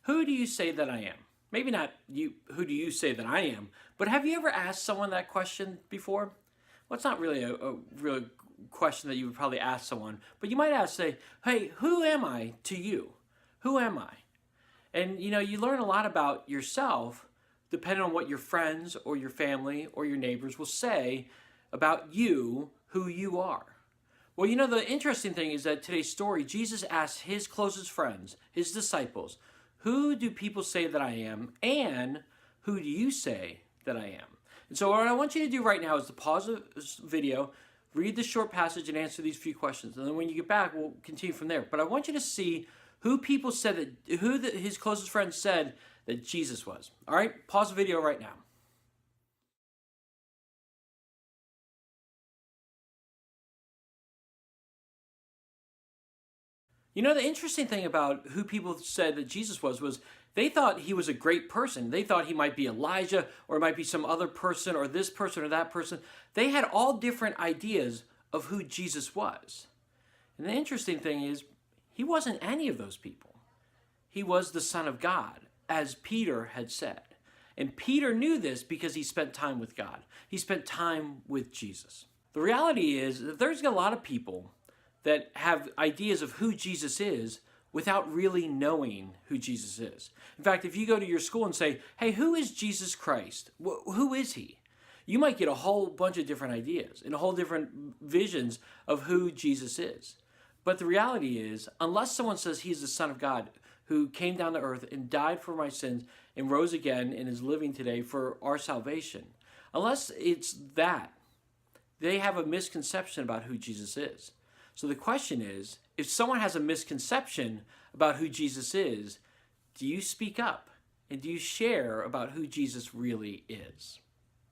who do you say that I am? Maybe not you, who do you say that I am, but have you ever asked someone that question before? Well, it's not really a real question that you would probably ask someone, but you might ask, say, hey, who am I to you? Who am I? And you learn a lot about yourself depending on what your friends or your family or your neighbors will say about you, who you are. Well, the interesting thing is that today's story, Jesus asked his closest friends, his disciples, who do people say that I am, and who do you say that I am? And so what I want you to do right now is to pause the video, read the short passage, and answer these few questions. And then when you get back, we'll continue from there. But I want you to see who people said that, his closest friends said that Jesus was. All right, pause the video right now. The interesting thing about who people said that Jesus was they thought he was a great person. They thought he might be Elijah, or it might be some other person, or this person or that person. They had all different ideas of who Jesus was. And the interesting thing is, he wasn't any of those people. He was the Son of God, as Peter had said. And Peter knew this because he spent time with God. He spent time with Jesus. The reality is that there's a lot of people that have ideas of who Jesus is without really knowing who Jesus is. In fact, if you go to your school and say, hey, who is Jesus Christ? Who is he? You might get a whole bunch of different ideas and a whole different visions of who Jesus is. But the reality is, unless someone says he's the Son of God who came down to earth and died for my sins and rose again and is living today for our salvation, unless it's that, they have a misconception about who Jesus is. So the question is, if someone has a misconception about who Jesus is, do you speak up and do you share about who Jesus really is?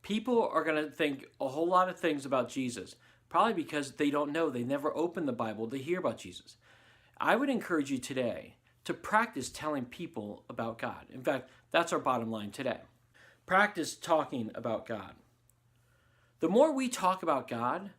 People are going to think a whole lot of things about Jesus, probably because they don't know. They never opened the Bible to hear about Jesus. I would encourage you today to practice telling people about God. In fact, that's our bottom line today. Practice talking about God. The more we talk about God,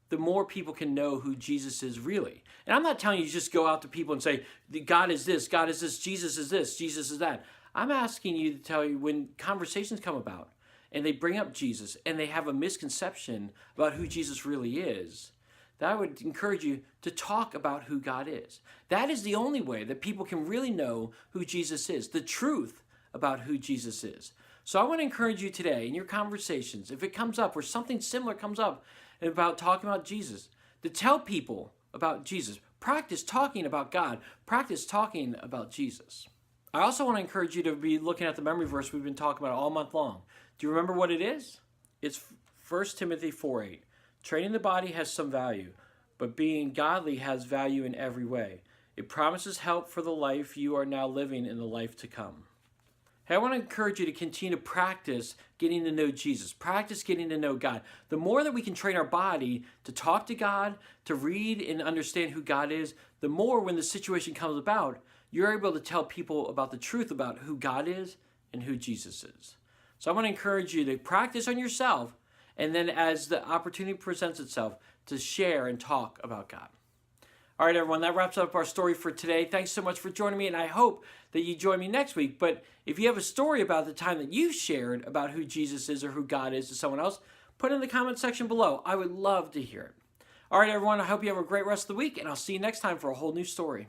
the more people can know who Jesus is really. And I'm not telling you to just go out to people and say, God is this, Jesus is this, Jesus is that. I'm asking you to tell you when conversations come about and they bring up Jesus and they have a misconception about who Jesus really is, that I would encourage you to talk about who God is. That is the only way that people can really know who Jesus is, the truth about who Jesus is. So I want to encourage you today in your conversations, if it comes up or something similar comes up about talking about Jesus, to tell people about Jesus. Practice talking about God. Practice talking about Jesus. I also want to encourage you to be looking at the memory verse we've been talking about all month long. Do you remember what it is? It's 1 Timothy 4:8. Training the body has some value, but being godly has value in every way. It promises help for the life you are now living and the life to come. Hey, I want to encourage you to continue to practice getting to know Jesus. Practice getting to know God. The more that we can train our body to talk to God, to read and understand who God is, the more when the situation comes about, you're able to tell people about the truth about who God is and who Jesus is. So I want to encourage you to practice on yourself, and then as the opportunity presents itself, to share and talk about God. All right, everyone, that wraps up our story for today. Thanks so much for joining me, and I hope that you join me next week. But if you have a story about the time that you shared about who Jesus is or who God is to someone else, put it in the comment section below. I would love to hear it. All right, everyone, I hope you have a great rest of the week, and I'll see you next time for a whole new story.